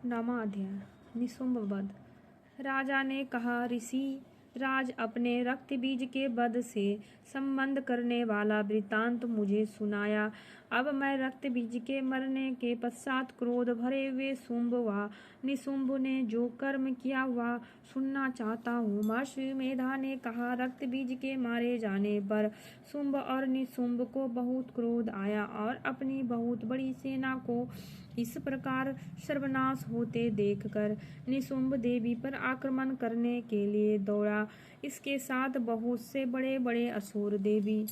नामा अध्याय। निशुम्भ वध। राजा ने कहा, ऋषि राज अपने रक्त बीज के वध से संबंध करने वाला वृत्तांत मुझे सुनाया। अब मैं रक्त बीज के मरने के पश्चात क्रोध भरे हुए शुंभ व निशुंभ ने जो कर्म किया वह सुनना चाहता हूँ। महर्षि मेधा ने कहा, रक्त बीज के मारे जाने पर शुंभ और निशुंभ को बहुत क्रोध आया और अपनी बहुत बड़ी सेना को इस प्रकार सर्वनाश होते देखकर निशुंभ देवी पर आक्रमण करने के लिए दौड़ा। इसके साथ बहुत से बड़े बड़े असुर देवी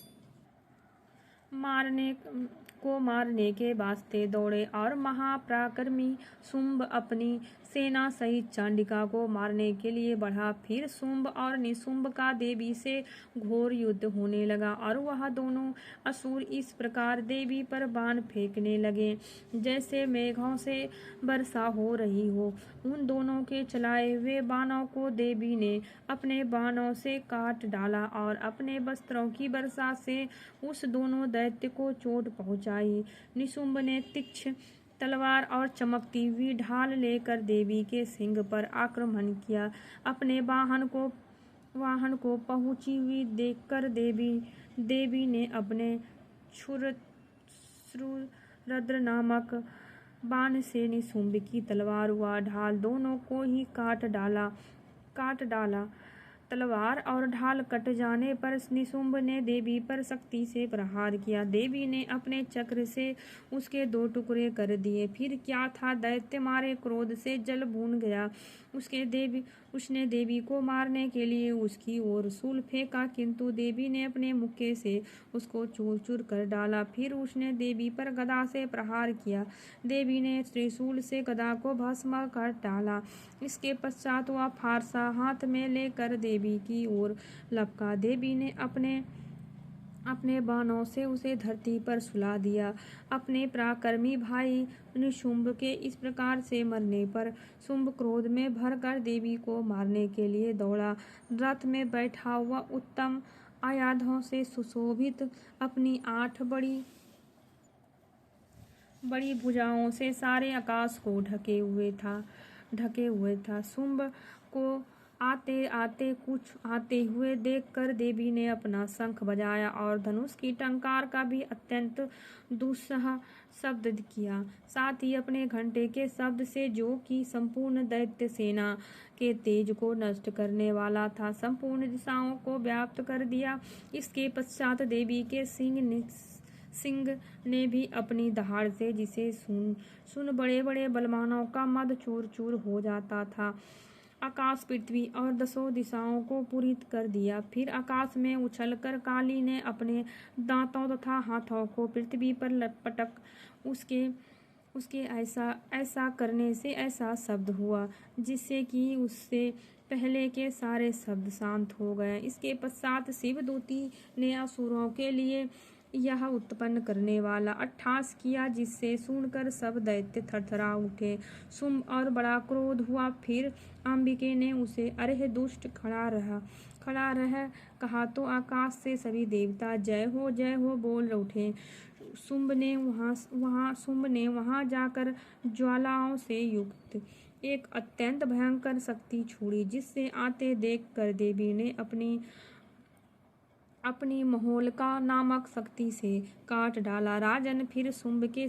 मारने के वास्ते दौड़े और महापराक्रमी शुंभ अपनी सेना सहित चांडिका को मारने के लिए बढ़ा। फिर शुंभ और निशुंभ का देवी से घोर युद्ध होने लगा और वह दोनों असुर इस प्रकार देवी पर बाण फेंकने लगे जैसे मेघों से वर्षा हो रही हो। उन दोनों के चलाए हुए बाणों को देवी ने अपने बाणों से काट डाला और अपने वस्त्रों की वर्षा से उस दोनों दैत्य को चोट पहुंचाई। निशुंभ ने तीक्ष्ण तलवार और चमकती हुई ढाल लेकर देवी के सिंह पर आक्रमण किया। अपने वाहन को पहुंची हुई देखकर देवी ने अपने क्षुरद्र नामक बाण से निशुंभ की तलवार व ढाल दोनों को ही काट डाला। तलवार और ढाल कट जाने पर निशुंभ ने देवी पर शक्ति से प्रहार किया। देवी ने अपने चक्र से उसके 2 टुकड़े कर दिए। फिर क्या था, दैत्य मारे क्रोध से जल भून गया। उसने देवी को मारने के लिए उसकी ओर शूल फेंका, किंतु देवी ने अपने मुक्के से उसको चूर चूर कर डाला। फिर उसने देवी पर गदा से प्रहार किया। देवी ने त्रिशूल से गदा को भस्म कर डाला। इसके पश्चात वह फारसा हाथ में लेकर देवी की ओर लपका। देवी ने अपने बाणों से उसे धरती पर सुला दिया। अपने पराक्रमी भाई निशुंभ के इस प्रकार से मरने पर शुंभ क्रोध में भरकर देवी को मारने के लिए दौड़ा। रथ में बैठा हुआ उत्तम आयुधों से सुशोभित अपनी 8 बड़ी भुजाओं से सारे आकाश को ढके हुए था। शुंभ को आते हुए देखकर देवी ने अपना शंख बजाया और धनुष की टंकार का भी अत्यंत दुस्सह शब्द किया। साथ ही अपने घंटे के शब्द से, जो कि संपूर्ण दैत्य सेना के तेज को नष्ट करने वाला था, संपूर्ण दिशाओं को व्याप्त कर दिया। इसके पश्चात देवी के सिंह ने भी अपनी दहाड़ से, जिसे सुन बड़े बड़े बलवानों का मद चूर चूर हो जाता था, आकाश, पृथ्वी और 10 दिशाओं को पूरित कर दिया। फिर आकाश में उछलकर काली ने अपने दांतों तथा हाथों को पृथ्वी पर पटक उसके ऐसा करने से ऐसा शब्द हुआ जिससे कि उससे पहले के सारे शब्द शांत हो गए। इसके पश्चात शिवदूती ने असुरों के लिए यह उत्पन्न करने वाला अट्टहास किया, जिससे सुनकर सब दैत्य थरथरा उठे। शुंभ और बड़ा क्रोध हुआ। फिर अंबिके ने उसे, अरे दुष्ट, खड़ा रह कहा तो आकाश से सभी देवता जय हो बोल उठे। शुंभ ने वहां जाकर ज्वालाओं से युक्त एक अत्यंत भयंकर शक्ति छोड़ी, जिससे आते देख कर देवी ने अपनी महोलका नामक शक्ति से काट डाला। राजन, फिर शुंभ के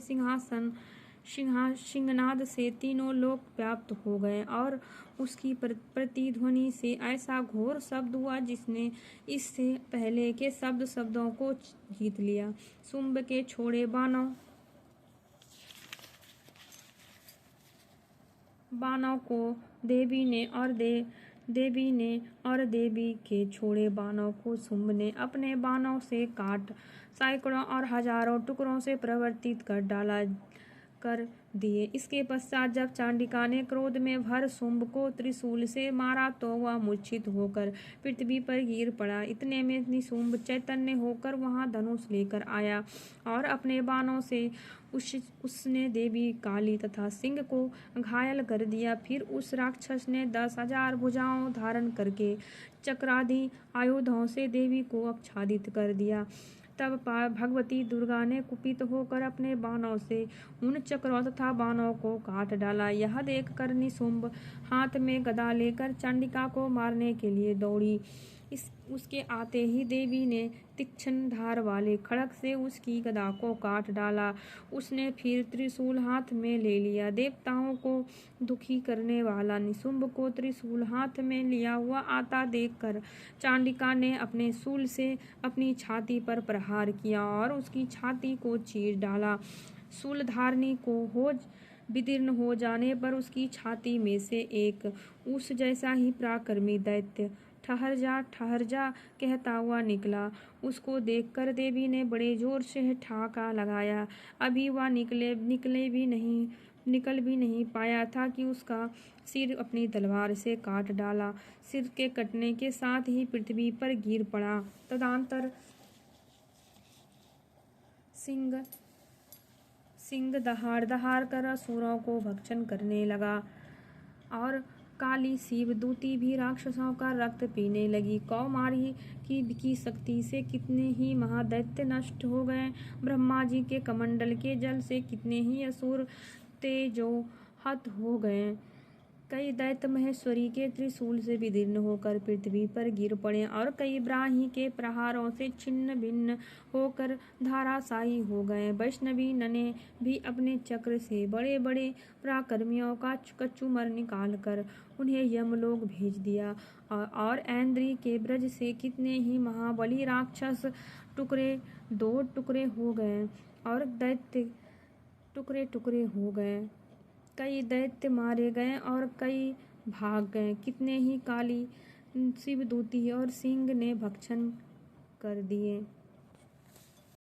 सिंहनाद से तीनों लोक व्याप्त हो गए और उसकी प्रतिध्वनि से ऐसा घोर शब्द हुआ जिसने इससे पहले के शब्दों को जीत लिया। शुंभ के छोड़े बाणों को देवी ने और देवी के छोड़े बाणों को शुंभ ने अपने बाणों से काट सैकड़ों और हजारों टुकड़ों से परिवर्तित कर दिए। इसके पश्चात जब चांडिका ने क्रोध में भर शुंभ को त्रिशूल से मारा तो वह मूर्छित होकर पृथ्वी पर गिर पड़ा। इतने में निशुंभ चैतन्य होकर वहां धनुष लेकर आया और अपने बाणों से उसने देवी, काली तथा सिंह को घायल कर दिया। फिर उस राक्षस ने 10,000 भुजाओं धारण करके चक्रादि आयुधों से देवी को आच्छादित कर दिया। तब भगवती दुर्गा ने कुपित होकर अपने बाणों से उन चक्रों तथा बाणों को काट डाला। यह देखकर निशुंभ हाथ में गदा लेकर चंडिका को मारने के लिए दौड़ी। उसके आते ही देवी ने तीक्ष्ण धार वाले खड़ग से उसकी गदा को काट डाला। उसने फिर त्रिशूल हाथ में ले लिया। देवताओं को दुखी करने वाला निशुंभ को त्रिशूल हाथ में लिया हुआ आता देखकर चंडिका ने अपने शूल से अपनी छाती पर प्रहार किया और उसकी छाती को चीर डाला। शूलधारणी को विदीर्ण हो जाने पर उसकी छाती में से एक उस जैसा ही पराक्रमी दैत्य ठहर जा कहता हुआ निकला। उसको देखकर देवी ने बड़े जोर से ठहाका लगाया। अभी वह निकल भी नहीं पाया था कि उसका सिर अपनी तलवार से काट डाला। सिर के कटने के साथ ही पृथ्वी पर गिर पड़ा। तदंतर सिंह दहाड़ कर असुरों को भक्षण करने लगा और काली शिवदूती भी राक्षसों का रक्त पीने लगी। कौमारी की शक्ति से कितने ही महादैत्य नष्ट हो गए। ब्रह्मा जी के कमंडल के जल से कितने ही असुर तेजोहत हो गए। कई दैत्य महेश्वरी के त्रिशूल से विदीर्ण होकर पृथ्वी पर गिर पड़े और कई ब्राह्मी के प्रहारों से छिन्न भिन्न होकर धाराशायी हो गए। वैष्णवी ने भी अपने चक्र से बड़े बड़े पराक्रमियों का कचूमर निकालकर उन्हें यमलोक भेज दिया और ऐन्द्री के ब्रज से कितने ही महाबली राक्षस दो टुकड़े हो गए और दैत्य टुकड़े हो गए। कई दैत्य मारे गए और कई भाग गए। कितने ही काली शिवदूती और सिंह ने भक्षण कर दिए।